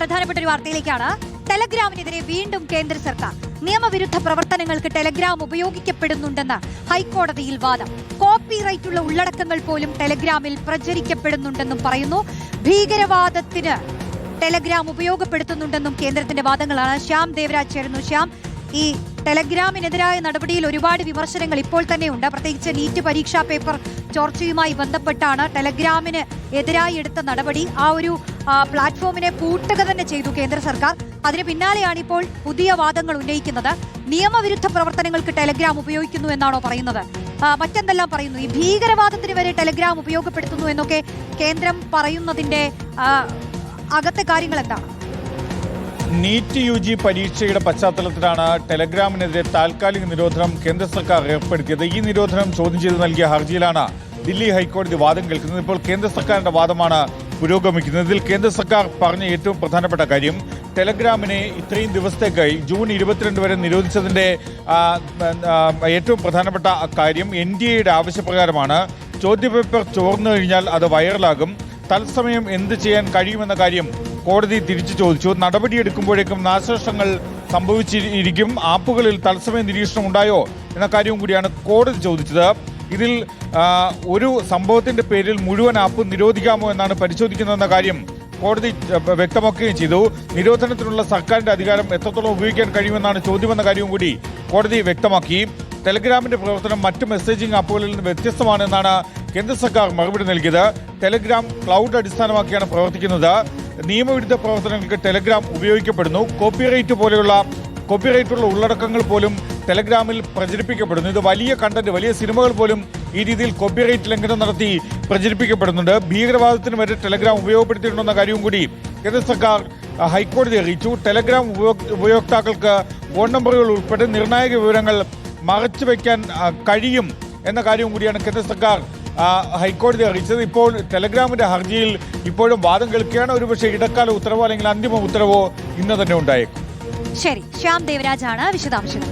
പ്രധാനപ്പെട്ട ഒരു വാർത്തയിലേക്കാണ്. ടെലഗ്രാമിനെതിരെ വീണ്ടും കേന്ദ്ര സർക്കാർ. നിയമവിരുദ്ധ പ്രവർത്തനങ്ങൾക്ക് ടെലഗ്രാം ഉപയോഗിക്കപ്പെടുന്നുണ്ടെന്ന് ഹൈക്കോടതിയിൽ വാദം. കോപ്പിറൈറ്റുള്ള ഉള്ളടക്കങ്ങൾ പോലും ടെലഗ്രാമിൽ പ്രചരിക്കപ്പെടുന്നുണ്ടെന്നും പറയുന്നു. ഭീകരവാദത്തിന് ടെലഗ്രാം ഉപയോഗപ്പെടുത്തുന്നുണ്ടെന്നും കേന്ദ്രത്തിന്റെ വാദങ്ങളാണ്. ശ്യാം ദേവരാജ് ചേരുന്നു. ശ്യാം, ഈ ടെലഗ്രാമിനെതിരായ നടപടിയിൽ ഒരുപാട് വിമർശനങ്ങൾ ഇപ്പോൾ തന്നെയുണ്ട്. പ്രത്യേകിച്ച് നീറ്റ് പരീക്ഷാ പേപ്പർ ചോർച്ചയുമായി ബന്ധപ്പെട്ടാണ് ടെലഗ്രാമിന് എതിരായി എടുത്ത നടപടി. ആ ഒരു പ്ലാറ്റ്ഫോമിനെ പൂട്ടുക തന്നെ ചെയ്തു കേന്ദ്ര സർക്കാർ. അതിന് പിന്നാലെയാണ് ഇപ്പോൾ പുതിയ വാദങ്ങൾ ഉന്നയിക്കുന്നത്. നിയമവിരുദ്ധ പ്രവർത്തനങ്ങൾക്ക് ടെലഗ്രാം ഉപയോഗിക്കുന്നു എന്നാണോ പറയുന്നത്? മറ്റെന്തെല്ലാം പറയുന്നു? ഈ ഭീകരവാദത്തിന് വരെ ടെലഗ്രാം ഉപയോഗപ്പെടുത്തുന്നു എന്നൊക്കെ കേന്ദ്രം പറയുന്നതിന്റെ അകത്തെ കാര്യങ്ങൾ എന്താണ്? നീറ്റ് UG പരീക്ഷയുടെ പശ്ചാത്തലത്തിലാണ് ടെലഗ്രാമിനെതിരെ താൽക്കാലിക നിരോധനം കേന്ദ്ര സർക്കാർ ഏർപ്പെടുത്തിയത്. ഈ നിരോധനം ചോദ്യം ചെയ്ത് നൽകിയ ഹർജിയിലാണ് ദില്ലി ഹൈക്കോടതി വാദം കേൾക്കുന്നത്. ഇപ്പോൾ കേന്ദ്ര സർക്കാരിന്റെ വാദമാണ് പുരോഗമിക്കുന്നത്. ഇതിൽ കേന്ദ്ര സർക്കാർ പറഞ്ഞ ഏറ്റവും പ്രധാനപ്പെട്ട കാര്യം, ടെലഗ്രാമിനെ ഇത്രയും ദിവസത്തേക്കായി ജൂൺ 22 വരെ നിരോധിച്ചതിന്റെ ഏറ്റവും പ്രധാനപ്പെട്ട കാര്യം NDAയുടെ ആവശ്യപ്രകാരമാണ്. ചോദ്യപേപ്പർ ചോർന്നു കഴിഞ്ഞാൽ അത് വൈറലാകും. തത്സമയം എന്ത് ചെയ്യാൻ കഴിയുമെന്ന കാര്യം കോടതി തിരിച്ചു ചോദിച്ചു. നടപടിയെടുക്കുമ്പോഴേക്കും നാശനഷ്ടങ്ങൾ സംഭവിച്ചിരിക്കും. ആപ്പുകളിൽ തത്സമയ നിരീക്ഷണം ഉണ്ടായോ എന്ന കാര്യവും കൂടിയാണ് കോടതി ചോദിച്ചത്. ഇതിൽ ഒരു സംഭവത്തിന്റെ പേരിൽ മുഴുവൻ ആപ്പ് നിരോധിക്കാമോ എന്നാണ് പരിശോധിക്കുന്നതെന്ന കാര്യം കോടതി വ്യക്തമാക്കുകയും ചെയ്തു. നിരോധനത്തിനുള്ള സർക്കാരിന്റെ അധികാരം എത്രത്തോളം ഉപയോഗിക്കാൻ കഴിയുമെന്നാണ് ചോദ്യമെന്ന കാര്യവും കൂടി കോടതി വ്യക്തമാക്കി. ടെലഗ്രാമിന്റെ പ്രവർത്തനം മറ്റ് മെസ്സേജിംഗ് ആപ്പുകളിൽ നിന്ന് വ്യത്യസ്തമാണെന്നാണ് കേന്ദ്ര സർക്കാർ മറുപടി നൽകിയത്. ടെലഗ്രാം ക്ലൗഡ് അടിസ്ഥാനമാക്കിയാണ് പ്രവർത്തിക്കുന്നത്. നിയമവിരുദ്ധ പ്രവർത്തനങ്ങൾക്ക് ടെലഗ്രാം ഉപയോഗിക്കപ്പെടുന്നു. കോപ്പിറൈറ്റുള്ള ഉള്ളടക്കങ്ങൾ പോലും ടെലഗ്രാമിൽ പ്രചരിപ്പിക്കപ്പെടുന്നു. ഇത് വലിയ കണ്ടന്റ്, വലിയ സിനിമകൾ പോലും ഈ രീതിയിൽ കോപ്പിറൈറ്റ് ലംഘനം നടത്തി പ്രചരിപ്പിക്കപ്പെടുന്നുണ്ട്. ഭീകരവാദത്തിന് വരെ ടെലഗ്രാം ഉപയോഗപ്പെടുത്തിയിട്ടുണ്ടെന്ന കാര്യവും കൂടി കേന്ദ്ര സർക്കാർ ഹൈക്കോടതി അറിയിച്ചു. ടെലഗ്രാം ഉപയോക്താക്കൾക്ക് ഫോൺ നമ്പറുകൾ ഉൾപ്പെടെ നിർണായക വിവരങ്ങൾ മറച്ചുവെക്കാൻ കഴിയും എന്ന കാര്യവും കൂടിയാണ് കേന്ദ്ര സർക്കാർ ഹൈക്കോടതി അറിയിച്ചത്. ഇപ്പോൾ ടെലഗ്രാമിന്റെ ഹർജിയിൽ ഇപ്പോഴും വാദം കേൾക്കുകയാണ്. ഒരുപക്ഷെ ഇടക്കാല ഉത്തരവോ അല്ലെങ്കിൽ അന്തിമ ഉത്തരവോ ഇന്ന് തന്നെ ഉണ്ടായേക്കും. ശരി, ശ്യാം ദേവരാജാണ് വിശദാംശങ്ങൾ.